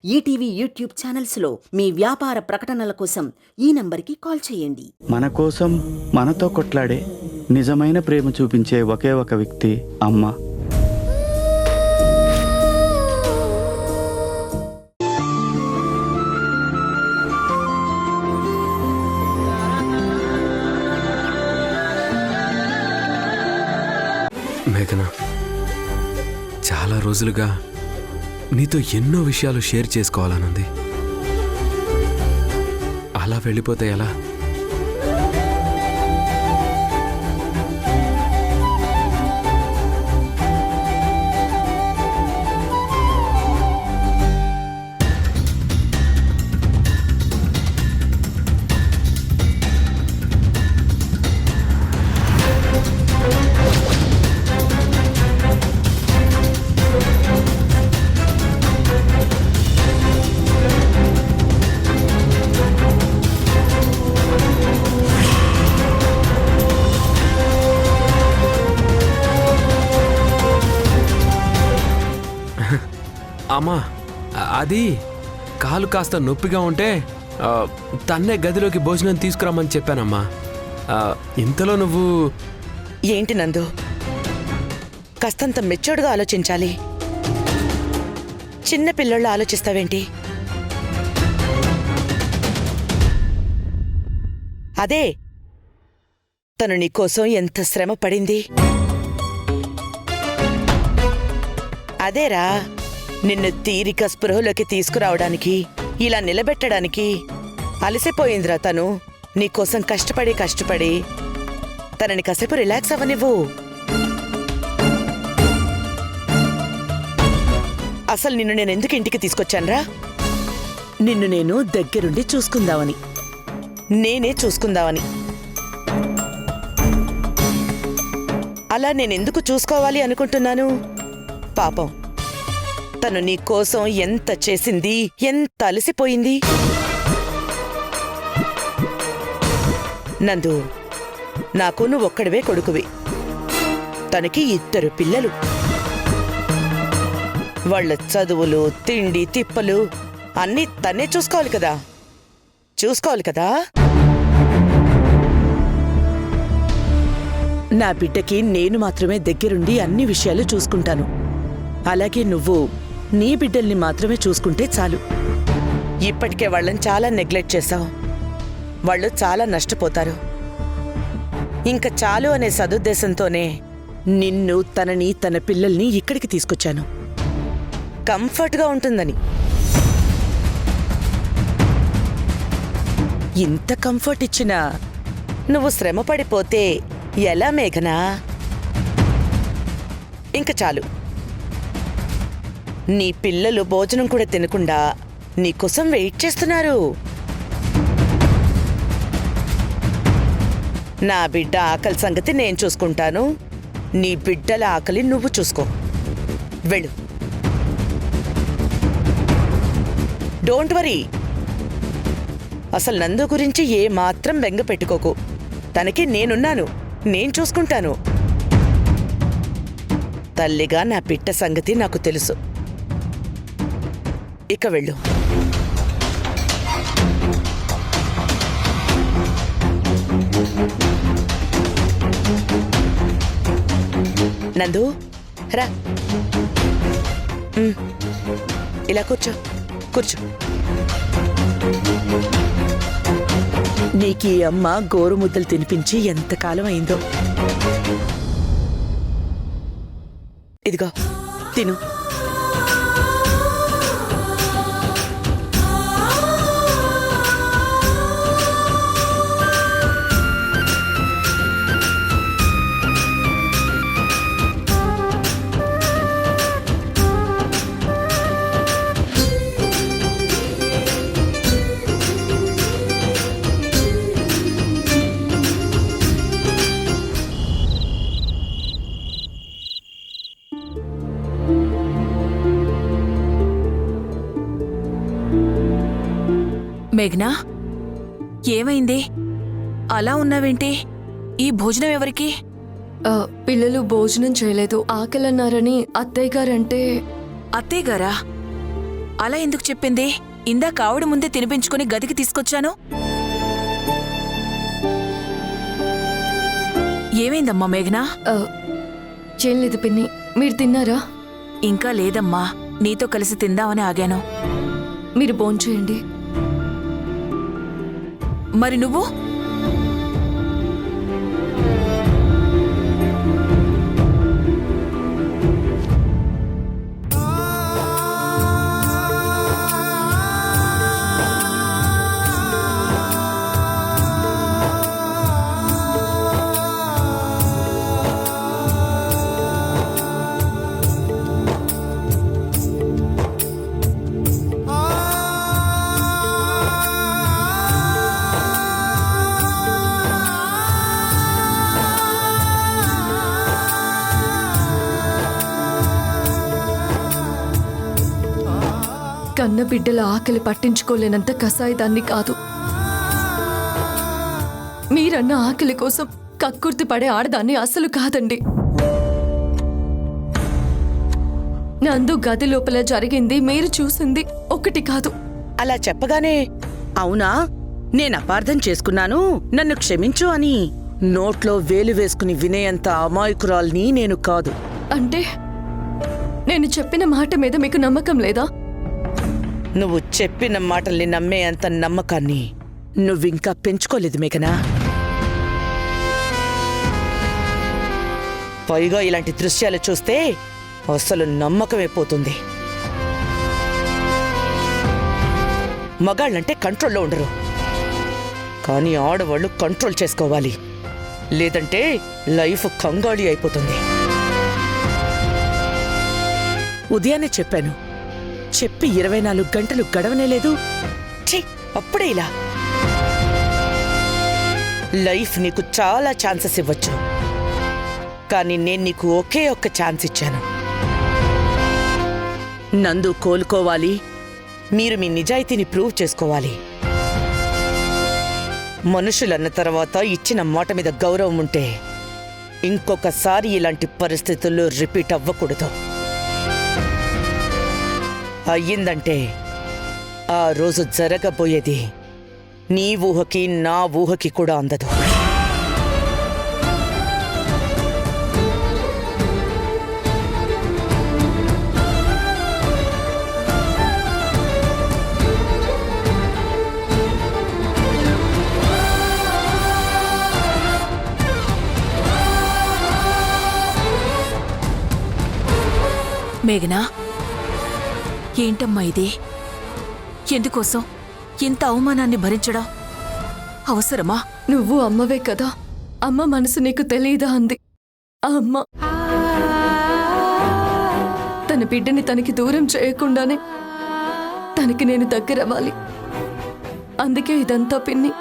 ETV YouTube ఛానల్స్లో మీ వ్యాపార ప్రకటనల కోసం ఈ నంబర్కి కాల్ చేయండి. మన కోసం మనతో కొట్లాడే నిజమైన ప్రేమ చూపించే ఒకే ఒక వ్యక్తి అమ్మ. మేఘనా, చాలా రోజులుగా నీతో ఎన్నో విషయాలు షేర్ చేసుకోవాలనుంది. అలా వెళ్ళిపోతే ఎలా? అమ్మా, అది కాలు కాస్త నొప్పిగా ఉంటే తన్నే గదిలోకి భోజనం తీసుకురామని చెప్పానమ్మా. ఇంతలో నువ్వు ఏంటి నందు, కాస్తంత మెచ్యూర్డ్గా ఆలోచించాలి. చిన్న పిల్లళ్ళు ఆలోచిస్తావేంటి? అదే తను నీకోసం ఎంత శ్రమ పడింది. అదేరా నిన్ను తీరిక స్పృహలోకి తీసుకురావడానికి, ఇలా నిలబెట్టడానికి అలసిపోయిందిరా తను. నీకోసం కష్టపడి తనని కాసేపు రిలాక్స్ అవ్వనివ్వు. అసలు నిన్ను నేను ఎందుకు ఇంటికి తీసుకొచ్చానురా? నిన్ను నేను దగ్గరుండి చూసుకుందామని, నేనే చూసుకుందామని. అలా నేనెందుకు చూసుకోవాలి అనుకుంటున్నాను? పాపం తను నీ కోసం ఎంత చేసింది, ఎంత అలసిపోయింది. నందు, నాకు నువ్వొక్కడివే కొడుకువి. తనకి 2 పిల్లలు. వాళ్ళ చదువులు, తిండి, తిప్పలు అన్నీ తన్నే చూసుకోవాలి కదా. నా బిడ్డకి నేను మాత్రమే దగ్గరుండి అన్ని విషయాలు చూసుకుంటాను. అలాగే నువ్వు నీ బిడ్డల్ని మాత్రమే చూసుకుంటే చాలు. ఇప్పటికే వాళ్ళని చాలా నెగ్లెక్ట్ చేశావు. వాళ్ళు చాలా నష్టపోతారు. ఇంకా చాలు అనే సదుద్దేశంతోనే నిన్ను, తనని, తన పిల్లల్ని ఇక్కడికి తీసుకొచ్చాను. కంఫర్ట్గా ఉంటుందని. ఇంత కంఫర్ట్ ఇచ్చినా నువ్వు శ్రమ పడిపోతే ఎలా మేఘనా? ఇంక చాలు. నీ పిల్లలు భోజనం కూడా తినకుండా నీకోసం వెయిట్ చేస్తున్నారు. నా బిడ్డ ఆకలి సంగతి నేను చూసుకుంటాను. నీ బిడ్డల ఆకలి నువ్వు చూసుకో. వెళ్ళు. Don't worry. అసలు నందు గురించి ఏ మాత్రం బెంగ పెట్టుకోకు. తనకి నేనున్నాను, నేను చూసుకుంటాను. తల్లిగా నా బిడ్డ సంగతి నాకు తెలుసు. ఇక వెళ్ళు. నందు, రా. ఇలా కూర్చో. నీకీ అమ్మ గోరుముద్దలు తినిపించి ఎంతకాలం అయిందో. ఇదిగో తిను. మేఘనా, ఏమైంది? అలా ఉన్నావేంటి? ఈ భోజనం ఎవరికి? పిల్లలు భోజనం చేయలేదు, ఆకలన్నారని అత్తయ్య గారంటే. అత్తయ్య గారా? అలా ఎందుకు చెప్పింది? ఇందాక ఆవిడ ముందే తినిపించుకుని గదికి తీసుకొచ్చాను. ఏమైందమ్మా మేఘనా? ఏం లేదు పిన్ని, మీరు తిన్నారా? ఇంకా లేదమ్మా, నీతో కలిసి తిందామని ఆగాను. మీరు భోంచేయండి. మరి నువ్వు? కన్న బిడ్డల ఆకలి పట్టించుకోలేనంత కసాయిదాన్ని కాదు. మీరన్న ఆకలి కోసం కక్కుర్తి పడే ఆడదాన్ని అసలు కాదండి. నందు గది లోపల జరిగింది మీరు చూసింది ఒకటి కాదు. అలా చెప్పగానే అవునా, నేను అపార్థం చేసుకున్నాను, నన్ను క్షమించు అని నోట్లో వేలు వేసుకుని వినేంత అమాయకురాల్ని నేను కాదు. అంటే నేను చెప్పిన మాట మీద మీకు నమ్మకం లేదా? నువ్వు చెప్పిన మాటల్ని నమ్మే అంత నమ్మకాన్ని నువ్వింకా పెంచుకోలేదు మేఘనా. పైగా ఇలాంటి దృశ్యాలు చూస్తే అసలు నమ్మకమే పోతుంది. మగాళ్ళంటే కంట్రోల్లో ఉండరు, కానీ ఆడవాళ్ళు కంట్రోల్ చేసుకోవాలి, లేదంటే లైఫ్ కంగాళి అయిపోతుంది. ఉదయాన్నే చెప్పాను, చెప్పి 24 గంటలు గడవనే లేదు. ఛీ, అప్పుడే ఇలా. లైఫ్ నీకు చాలా ఛాన్సెస్ ఇవ్వచ్చు, కానీ నేను నీకు ఒకే ఒక్క ఛాన్స్ ఇచ్చాను. నందు కోలుకోవాలి, మీరు మీ నిజాయితీని ప్రూవ్ చేసుకోవాలి. మనుషులన్న తర్వాత ఇచ్చిన మాట మీద గౌరవం ఉంటే ఇంకొకసారి ఇలాంటి పరిస్థితుల్లో రిపీట్ అవ్వకూడదు. అయ్యిందంటే ఆ రోజు జరగబోయేది నీ ఊహకి నా ఊహకి కూడా అందదు. మేఘనా, ఏంటమ్మా ఇది? ఎందుకోసం ఇంత అవమానాన్ని భరించడం అవసరమా? నువ్వు అమ్మవే కదా, అమ్మ మనసు నీకు తెలియదా అంది. ఆ అమ్మ తన బిడ్డని తనకి దూరం చేయకుండానే తనకి నేను దగ్గరవ్వాలి. అందుకే ఇదంతా పిన్ని.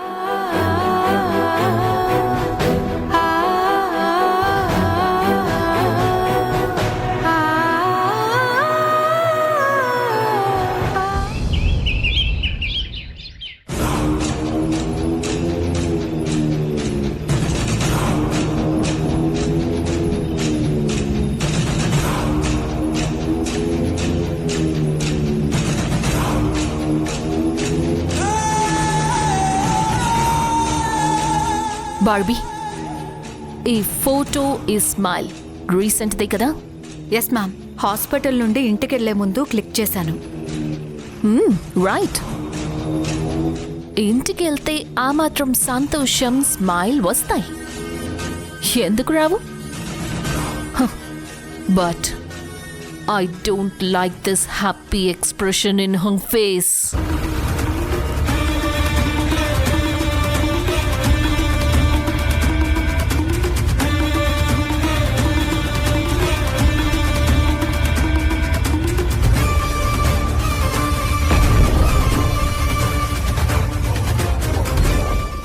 బార్బీ, ఈ ఫోటో ఈ స్మైల్ రీసెంట్దే కదా? ఎస్ మ్యామ్, హాస్పిటల్ నుండి ఇంటికెళ్లే ముందు క్లిక్ చేశాను. రైట్. ఇంటికి వెళ్తే ఆ మాత్రం సంతోషం స్మైల్ వస్తాయి, ఎందుకు రావు? But I don't like this happy expression in her face.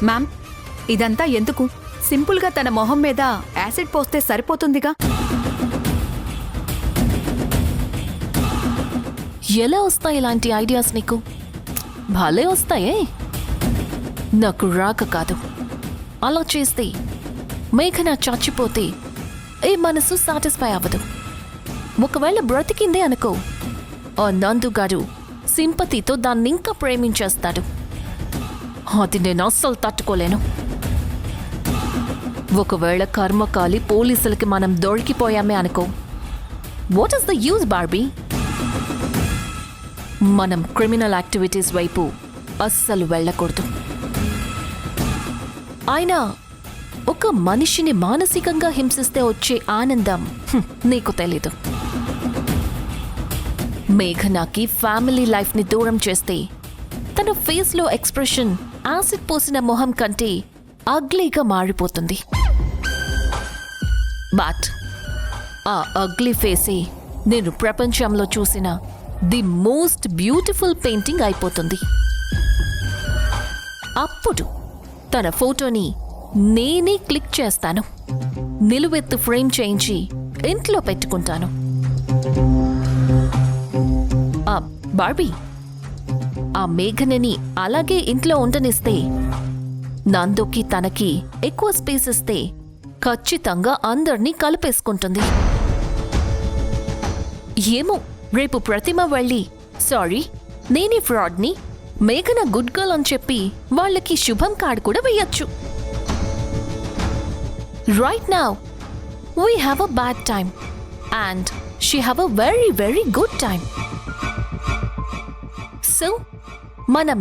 Ma'am, ఇదంతా ఎందుకు? సింపుల్గా తన మొహం మీద యాసిడ్ పోస్తే సరిపోతుందిగా. ఎలా వస్తాయి ఇలాంటి ఐడియాస్ నీకు? భలే వస్తాయే. నాకు రాక కాదు. అలా చేస్తే మేఘన చచ్చిపోతే ఏ మనసు సాటిస్ఫై అవ్వదు. ఒకవేళ బ్రతికిందే అనుకో, ఆ నందుగాడు సింపతితో దాన్ని ఇంకా ప్రేమించేస్తాడు. అది నేను అస్సలు తట్టుకోలేను. ఒకవేళ కర్మకాలి పోలీసులకి మనం దొరికిపోయామే అనుకో, what is the use Barbie? మనం క్రిమినల్ యాక్టివిటీస్ వైపు అస్సలు వెళ్ళకూడదు. అయినా ఒక మనిషిని మానసికంగా హింసిస్తే వచ్చే ఆనందం నీకు తెలీదు. మేఘనాకి ఫ్యామిలీ లైఫ్ని దూరం చేస్తే తన ఫేస్లో ఎక్స్ప్రెషన్ యాసిడ్ పోసిన మొహం కంటే అగ్లీగా మారిపోతుంది. బట్ ఆ అగ్లీ ఫేసే నేను ప్రపంచంలో చూసిన ది మోస్ట్ బ్యూటిఫుల్ పెయింటింగ్ అయిపోతుంది. అప్పుడు తన ఫోటోని నేనే క్లిక్ చేస్తాను, నిలువెత్తు ఫ్రేమ్ చేయించి ఇంట్లో పెట్టుకుంటాను. బార్బీ, ఆ మేఘనని అలాగే ఇంట్లో ఉండనిస్తే, నందుకి తనకి ఎక్కువ స్పేస్ ఇస్తే ఖచ్చితంగా అందర్నీ కలిపేసుకుంటుంది. ఏమో, రేపు ప్రతిమ వెళ్ళి సారీ నేనే ఫ్రాడ్ని, మేఘన గుడ్ గర్ల్ అని చెప్పి వాళ్ళకి శుభం కార్డ్ కూడా వేయచ్చు. Right now we have a bad time and she have a very very good time. So మనం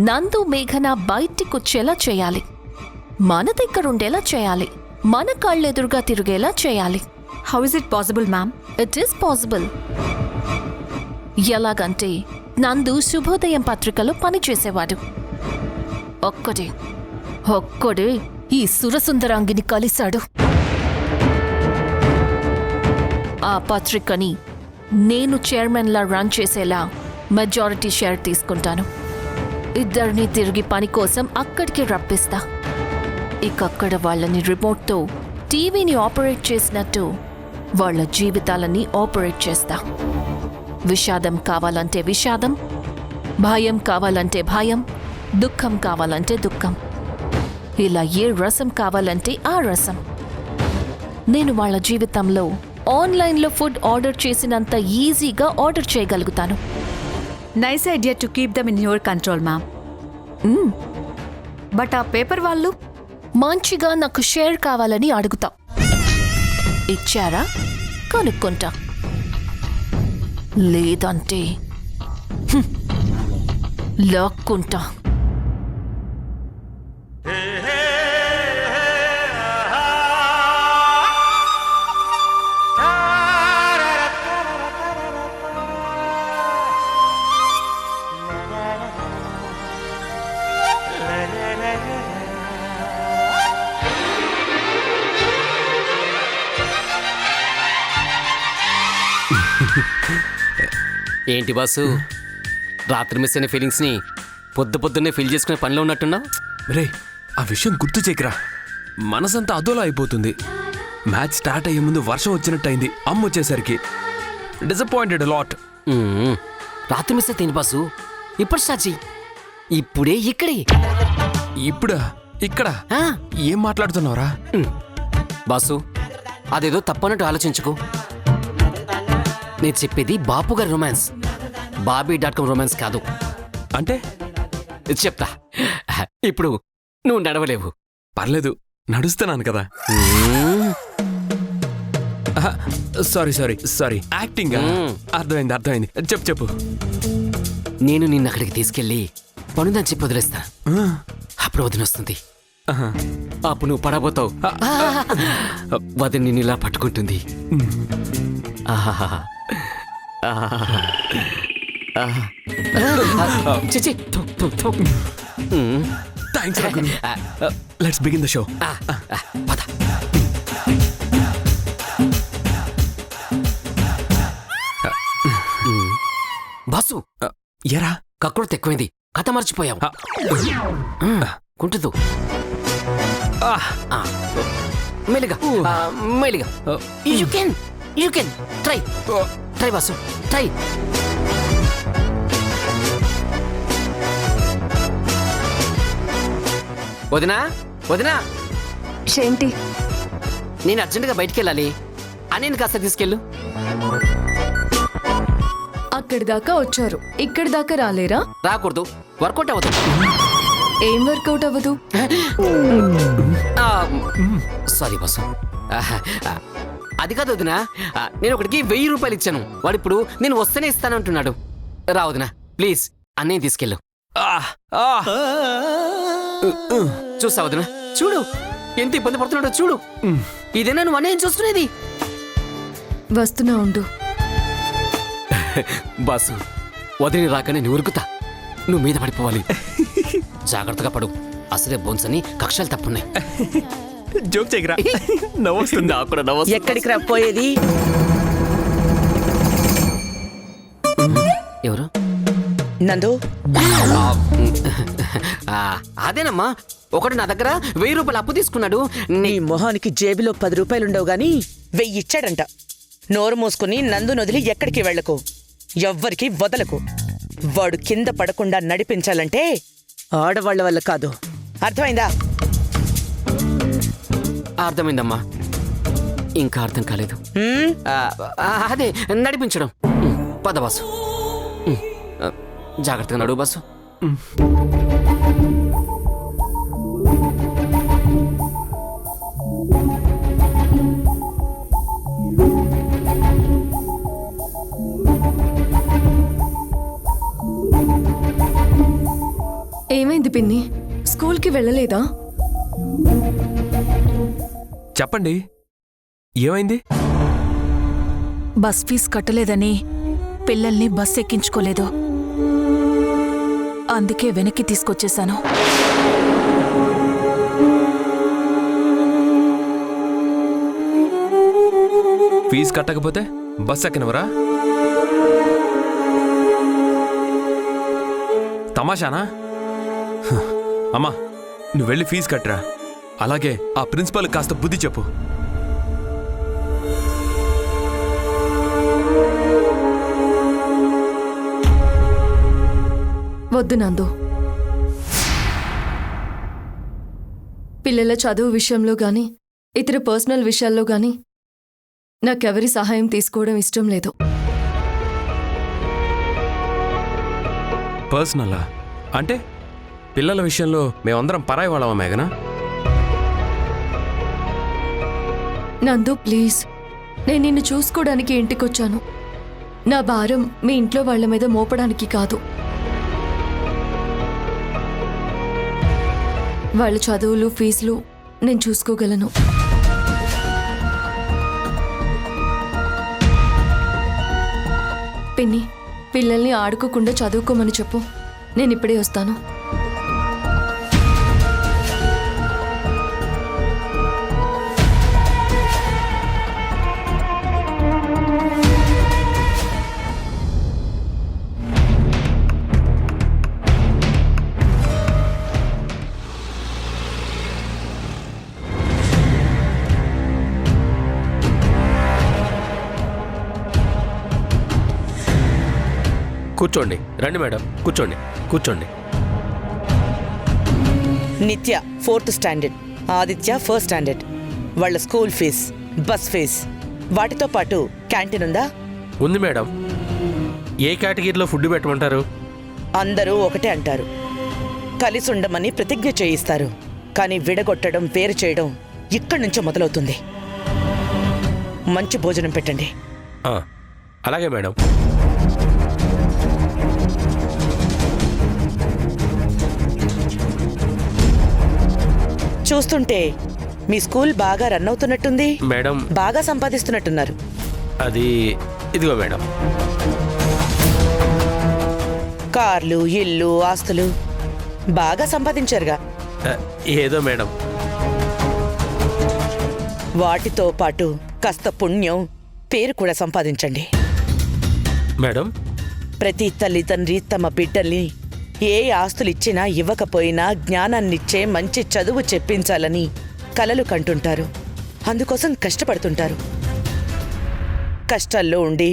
నందు మేఘన బయటికొచ్చేలా చేయాలి, మన దగ్గర ఉండేలా చేయాలి, మన కళ్ళెదురుగా తిరిగేలా చేయాలి. How is it possible ma'am? It is possible. ఎలాగంటే నందు శుభోదయం పత్రికలో పనిచేసేవాడు. ఒక్కడే ఈ సురసుందరాంగిని కలిశాడు. ఆ పత్రికని నేను చైర్మన్లా రన్ చేసేలా మెజారిటీ షేర్ తీసుకుంటాను. ఇద్దరిని తిరిగి పని కోసం అక్కడికి రప్పిస్తా. ఇకక్కడ వాళ్ళని రిమోట్తో టీవీని ఆపరేట్ చేసినట్టు వాళ్ళ జీవితాలని ఆపరేట్ చేస్తా. విషాదం కావాలంటే విషాదం, భయం కావాలంటే భయం, దుఃఖం కావాలంటే దుఃఖం, ఇలా ఏ రసం కావాలంటే ఆ రసం. నేను వాళ్ళ జీవితంలో ఆన్లైన్లో ఫుడ్ ఆర్డర్ చేసినంత ఈజీగా ఆర్డర్ చేయగలుగుతాను. Nice idea to keep them in your control ma'am. But ఆ పేపర్ వాళ్ళు మంచిగా నాకు షేర్ కావాలని అడుగుతా. ఇచ్చారా కనుక్కుంటా, లేదంటే లాక్కుంటా. ఏంటి బాసు, రాత్రి మిస్ అయిన ఫీలింగ్స్ని పొద్దున్నే ఫిల్ చేసుకునే పనిలో ఉన్నట్టున్నావు. రే, ఆ విషయం గుర్తు చేయకురా, మనసంతా అదోలా అయిపోతుంది. మ్యాచ్ స్టార్ట్ అయ్యే ముందు వర్షం వచ్చినట్టయింది. అమ్మ వచ్చేసరికి డిసప్పాయింటెడ్ లాట్. రాత్రి మిస్ అయితే బాసు, ఇప్పుడు స్టార్ట్ చెయ్యి. ఇప్పుడే ఇక్కడే. ఇప్పుడా? ఇక్కడ ఏం మాట్లాడుతున్నావురా? బాసు, అదేదో తప్పన్నట్టు ఆలోచించుకో. నేను చెప్పేది బాపు గారి రొమాన్స్, బాబీ.com రొమాన్స్ కాదు. అంటే చెప్తా. ఇప్పుడు నువ్వు నడవలేవు. పర్లేదు, నడుస్తున్నాను కదా. Sorry acting. అర్థమైంది. చెప్పు. నేను నిన్ను అక్కడికి తీసుకెళ్ళి పనుందని చెప్పి వదిలేస్తా. అప్పుడు వదిన వస్తుంది. అప్పుడు నువ్వు పడబోతావు. వదిన నిన్ను ఇలా పట్టుకుంటుంది. Thanks. Let's begin the show. పద. బాసు, ఎరా కక్కుడు ఎక్కువైంది, కథ మర్చిపోయావు. కుంటుదు. మెల్లిగా. You can try boss, try. వదినా ఏంటి? నేను అర్జెంటుగా బయటికి వెళ్ళాలి. అని కాస్త తీసుకెళ్ళు. అక్కడి దాకా వచ్చారు, ఇక్కడి దాకా రాలేరా? రాకూడదు, వర్కౌట్ అవ్వదు. ఏం వర్కౌట్ అవ్వదు? Sorry boss. అది కాదు వదినా, నేను ఒకటికి 1000 రూపాయలు ఇచ్చాను. వాడు ఇప్పుడు నేను వస్తేనే ఇస్తానంటున్నాడు. రా వదినా ప్లీజ్, అన్నయ్య తీసుకెళ్ళు. చూసా వదినా, చూడు ఎంత ఇబ్బంది పడుతున్నాడో చూడు. ఇదేనా నువ్వు అన్నయ్య చూస్తున్నది? వస్తున్నా ఉండు. బాసు, వదిలి రాకనే నేను ఉరుకుతా, నువ్వు మీద పడిపోవాలి. జాగ్రత్తగా పడు, అసలే బోన్స్ అని కక్షలు తప్పున్నాయి. జోక్ చేయకరా, నవ్వొస్తుంది. నాకు కూడా నవ్వు. ఎక్కడికి రాపోయేది? ఎవరు? నందు, అదేనమ్మా, ఒకటి నా దగ్గర 1000 రూపాయలు అప్పు తీసుకున్నాడు. నీ మొహానికి జేబులో 10 రూపాయలుండవు గాని 1000 ఇచ్చాడంట. నోరు మూసుకుని నందు నొదిలి ఎక్కడికి వెళ్లకు, ఎవ్వరికి వదలకు. వాడు కింద పడకుండా నడిపించాలంటే ఆడవాళ్ల వల్ల కాదు, అర్థమైందా? అర్థమైందమ్మా, ఇంకా అర్థం కాలేదు. అదే నడిపించడం. పద బాసు, జాగ్రత్తగా నడువు బాసు. ఏమైంది పిన్ని? స్కూల్కి వెళ్ళలేదా? చెప్పండి, ఏమైంది? బస్ ఫీజు కట్టలేదని పిల్లల్ని బస్ ఎక్కించుకోలేదు, అందుకే వెనక్కి తీసుకొచ్చేశాను. ఫీజు కట్టకపోతే బస్ ఎక్కనవరా? తమాషానా? అమ్మా, నువ్వు వెళ్ళి ఫీజు కట్టరా. అలాగే ఆ ప్రిన్సిపల్ కాస్త బుద్ధి చెప్పు. వద్దు నందు. పిల్లల చదువు విషయంలో గాని ఇతర పర్సనల్ విషయాల్లో గాని నాకెవరి సహాయం తీసుకోవడం ఇష్టం లేదు. పర్సనలా అంటే పిల్లల విషయంలో మేమందరం పరాయి వాళ్ళమా మేఘనా? నందు ప్లీజ్, నేను నిన్ను చూసుకోవడానికి ఇంటికొచ్చాను. నా భారం మీ ఇంట్లో వాళ్ళ మీద మోపడానికి కాదు. వాళ్ళ చదువులు ఫీజులు నేను చూసుకోగలను. పిన్ని, పిల్లల్ని ఆడుకోకుండా చదువుకోమని చెప్పు. నేను ఇప్పుడే వస్తాను. కూర్చోండి. రండి మేడం, కూర్చోండి కూర్చోండి. నిత్య 4th standard, Aditya 1st standard. వాళ్ళ స్కూల్ ఫీజ్, బస్ ఫీజ్, వాటితో పాటు క్యాంటీన్ ఉందా? ఉంది మేడం. ఏ కేటగిరీలో ఫుడ్ పెట్టమంటారు? అందరూ ఒకటే అంటారు, కలిసి ఉండమని ప్రతిజ్ఞ చేయిస్తారు. కానీ విడగొట్టడం, వేరు చేయడం ఇక్కడి నుంచే మొదలవుతుంది. మంచి భోజనం పెట్టండి. అలాగే మేడం. చూస్తుంటే మీ స్కూల్ బాగా రన్ అవుతున్నట్టుంది మేడం. బాగా సంపాదిస్తున్నట్టున్నారు. అది ఇదిగో మేడం. కార్లు, ఇల్లు, ఆస్తులు బాగా సంపాదించారుగా. ఏదో మేడం. వాటితో పాటు కాస్త పుణ్యం, పేరు కూడా సంపాదించండి మేడం. ప్రతి తల్లిదండ్రి తమ బిడ్డల్ని ఏ ఆస్తులిచ్చినా ఇవ్వకపోయినా జ్ఞానాన్నిచ్చే మంచి చదువు చెప్పించాలని కలలు కంటుంటారు. అందుకోసం కష్టపడుతుంటారు. కష్టాల్లో ఉండి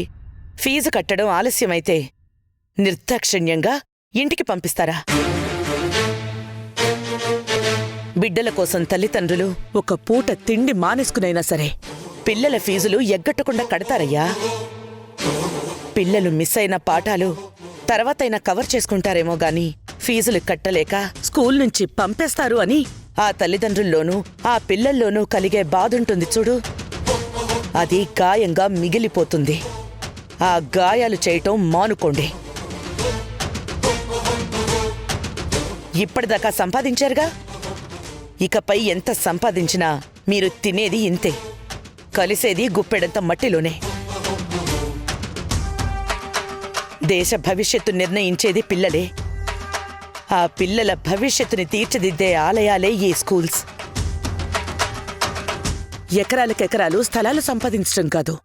ఫీజు కట్టడం ఆలస్యమైతే నిర్దాక్షిణ్యంగా ఇంటికి పంపిస్తారా? బిడ్డల కోసం తల్లిదండ్రులు ఒక పూట తిండి మానేసుకునైనా సరే పిల్లల ఫీజులు ఎగ్గట్టకుండా కడతారయ్యా. పిల్లలు మిస్ అయిన పాఠాలు తర్వాతైనా కవర్ చేసుకుంటారేమో గాని ఫీజులు కట్టలేక స్కూల్ నుంచి పంపేస్తారు అని ఆ తల్లిదండ్రుల్లోనూ ఆ పిల్లల్లోనూ కలిగే బాధుంటుంది చూడు, అది గాయంగా మిగిలిపోతుంది. ఆ గాయాలు చేయటం మానుకోండి. ఇప్పటిదాకా సంపాదించారుగా, ఇకపై ఎంత సంపాదించినా మీరు తినేది ఇంతే, కలిసేది గుప్పెడంత మట్టిలోనే. దేశ భవిష్యత్తు నిర్ణయించేది పిల్లలే. ఆ పిల్లల భవిష్యత్తుని తీర్చిదిద్దే ఆలయాలే ఈ స్కూల్స్. ఎకరాలకెకరాలు స్థలాలు సంపాదించడం కాదు,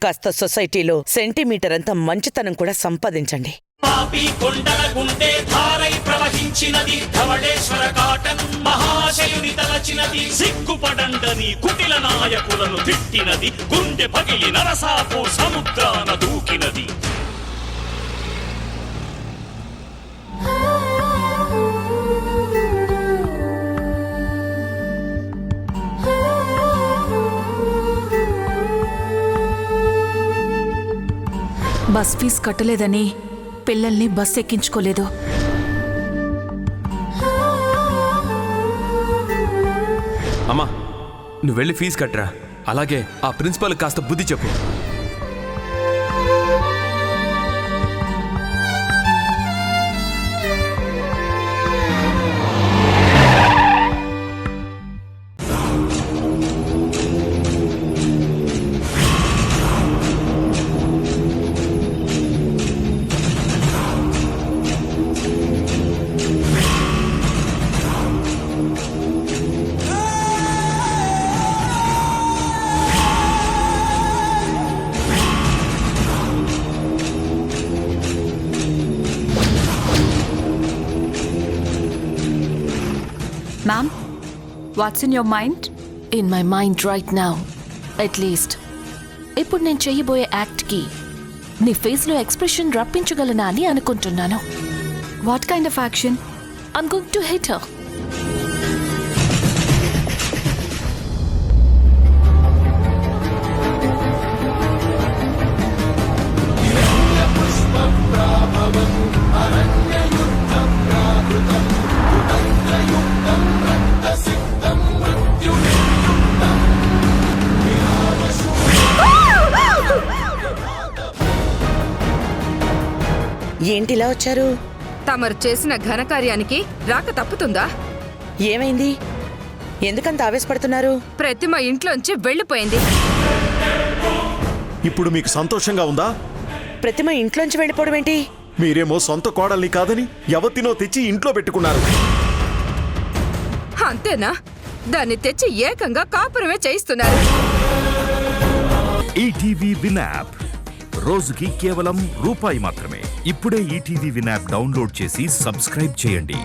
కాస్త సొసైటీలో సెంటీమీటర్ అంత మంచితనం కూడా సంపాదించండి. పాపి కొండల గుండె ధారై ప్రవహించినది ధవళేశ్వర కాటన్ మహాశయుని తలచినది. సిగ్గుపడండని కుటిల నాయకులను తిట్టినది, గుండె పగిలి నరసాపు సముద్రాన దూకినది. బస్ ఫీజు కట్టలేదని పిల్లల్ని బస్ ఎక్కించుకోలేదు. అమ్మా, నువ్వు వెళ్ళి ఫీజు కట్టరా. అలాగే ఆ ప్రిన్సిపల్ కాస్త బుద్ధి చెప్పు. Ma'am, what's in your mind? In my mind right now at least ఇప్పుడు నేను చెయ్యబోయే యాక్ట్కి నీ ఫేస్లో ఎక్స్ప్రెషన్ రప్పించగలనా అని అనుకుంటున్నాను. What kind of action? I'm going to hit her. ఏంటిలా వచ్చారు? తమరు చేసిన ఘనకార్యానికి రాక తప్పుతుందా? ఏమైంది? ఎందుకంత ఆవేశపడుతున్నారు? ప్రతిమ ఇంట్లోంచి వెళ్ళిపోయింది. ఇప్పుడు మీకు సంతోషంగా ఉందా? ప్రతిమ ఇంట్లోంచి వెళ్ళిపోవడం ఏంటి? మీరేమో సొంత కోడల్ని కాదని ఎవతినో తెచ్చి ఇంట్లో పెట్టుకున్నారు. అంతేనా? దాన్ని తెచ్చి ఏకంగా కాపురమే చేయిస్తున్నారు. ఈటీవీ విన్ యాప్ రోజుకి కేవలం రూపాయి మాత్రమే. ఇప్పుడే ఈటీవీ విన్ యాప్ డౌన్లోడ్ చేసి సబ్స్క్రైబ్ చేయండి.